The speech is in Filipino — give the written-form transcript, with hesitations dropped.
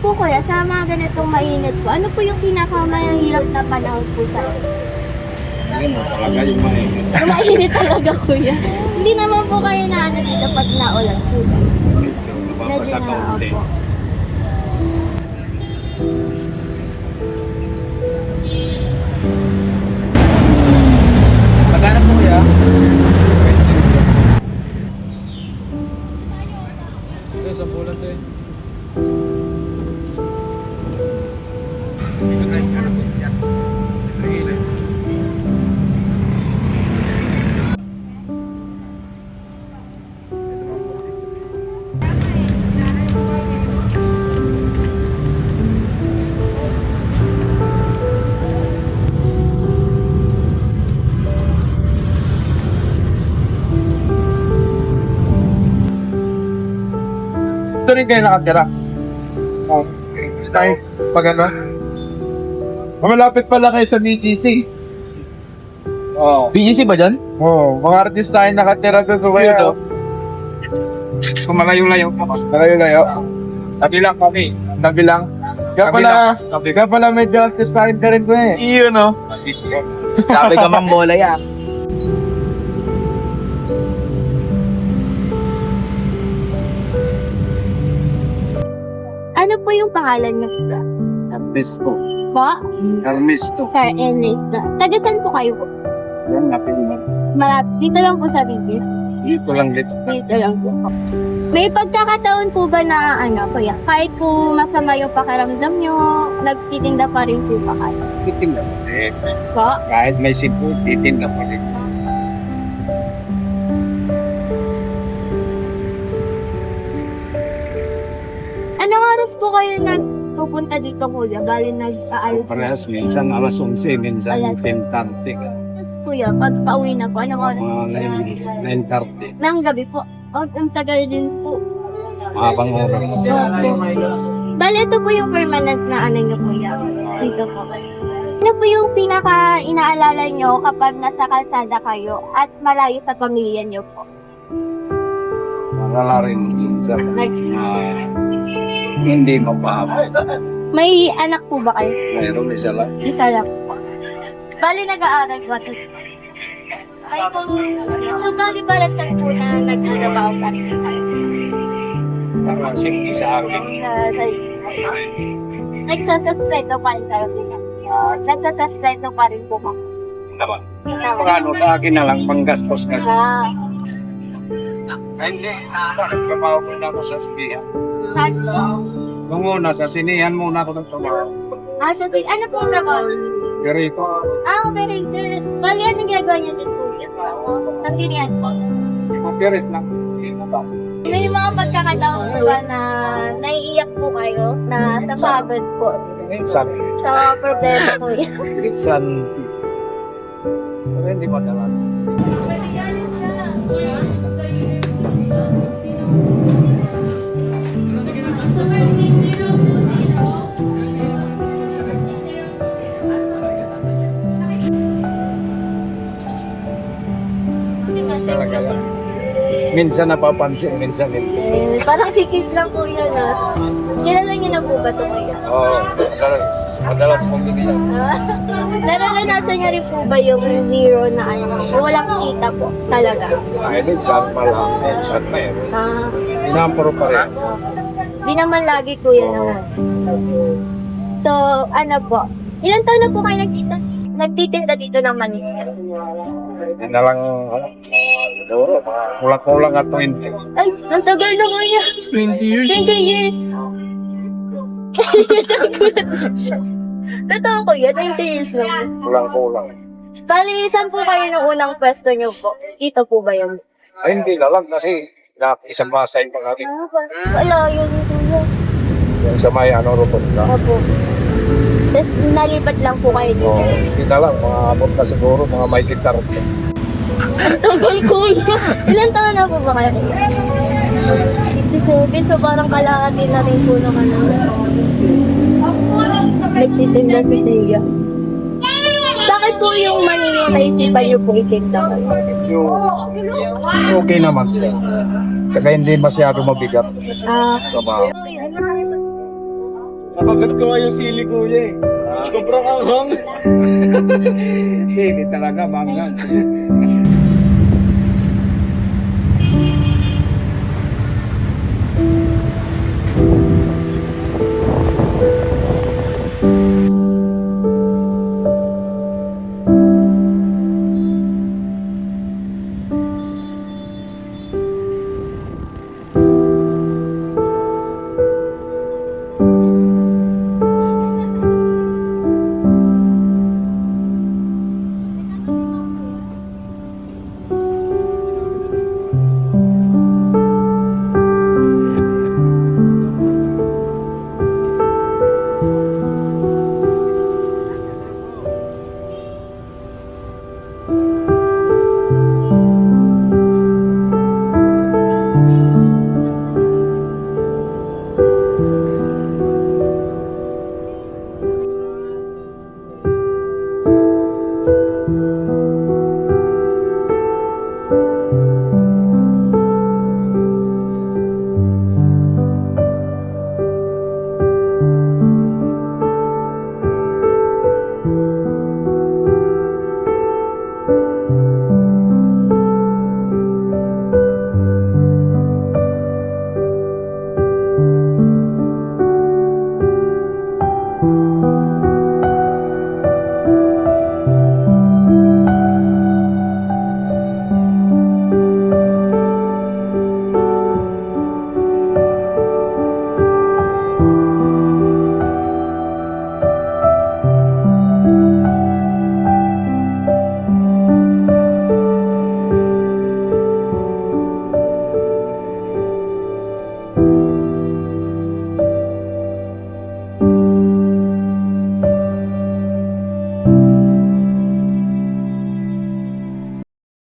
po kuya, sa mga ganitong mainit po, ano po yung pinakamahirap na panahon po sa inyo? Yun na talaga yung mainit. Yung mainit talaga kuya. Hindi naman po kayo na ano dito pag naulan po ba? Medyo nababasa ka ulit. opo. Magkano po kuya? Ito, 10 bulan to eh. Ito rin kayo nakatira. Tayo, pag ano? Malapit pala kayo sa BGC. Oo. BGC ba dyan? Oo, mga artist tayo nakatira doon. Kaya Kung malayo-layo pa. malayo-layo. Tabi lang kami. Tabi lang. Kaya pala medyo artist tayo ka rin ko eh. Iyo no? Sabi ka mambola yan. Ano po yung pangalan niyo po? Ernesto. Po? Ernesto. Sir Ernesto. Taga saan po kayo po? Yan, napiliman. Dito lang po sa Bigis. Dito lang dito. Dito lang po. May pagkakataon po ba na ano kuya, kahit po masama yung pakiramdam nyo, nagtitinda pa rin po ba kayo? Titinda pa rin. Po? Kahit may sipot, titinda pa rin. Anong oras po kayo nagpupunta dito kuya? Bali nag-aalis Parehas, minsan alas 11, minsan Alas 10:30. kuya, pag pauwi na po, anong oras? Mga 9:30. Nang gabi po. O, ang tagal din po. Mahabang oras. Bali, ito po yung permanent na ano nyo kuya. Dito po. Ano po yung pinaka inaalala nyo kapag nasa kalsada kayo at malayo sa pamilya nyo po? Malala rin minsan. Hindi mapahaba. May anak po ba kayo? Mayroon isa lang. Isa lang po. Bali, nag-aaral po ito. Ay, so, bali para sa po na nagtrabaho ka rin kayo? Parang siyang sa akin. Sa nagsasustento pa rin kayo. Nagsasustento pa rin po ka. Naman. Mga ano sa akin na lang, panggastos na siya. Ay, hindi. Nagtrabaho ko na ako sa sinehan. Saan po? Nung una, sa sinehan muna ako nagtrabaho. So, ano po ang trabaho? Garito. Very good. Bali, anong ginagawa niyo din po? Nagdinihan po. Mapirit lang. May mga pagkakataon po ba na naiiyak po kayo na sa pagod po? Minsan. Sa problema po yan. Minsan. Pero hindi madalas. Talaga lang. Minsan napapansin, minsan hindi. Parang sikis lang po yun ah. Kilala niyo na po ba ito kuya? Oo. Madalas mong binilang. Nararanasan niyo rin po ba yung zero na ano? Walang kita po talaga. Ay, minsan malang, minsan mayroon. Inampuro pa rin. Di naman lagi kuya naman. So, ano po? Ilan taon na po kayo nagtitinda dito ng Manila? Hindi na lang, siguro, kulang-kulang at 20. Ay, ang tagal na kuya. 20 years? 20 years. Totoo kuya, 20 years na. Kulang-kulang. Bali, saan po kayo nung unang pwesto niyo po? Dito po ba yun? Ay, hindi na lang kasi isang basay pa kami. Wala, yun yung kuya. Yan sa may robot na. Opo. Tapos nalipat lang po kayo dito. Oo, hindi na lang, mga abot na siguro, mga may gitar. Tagal kuya. Ilan taon na po ba kayo? 57, so parang kalahati na rin po naman. Nagtitinda si Tia. Bakit po yung Manila naisipan niyo po itinda? Okay naman siya. Saka hindi masyado mabigat. Ah, Trabaho. Nakagat ko nga yung sili kuya eh. Sobrang anghang. Sili talaga, mangang.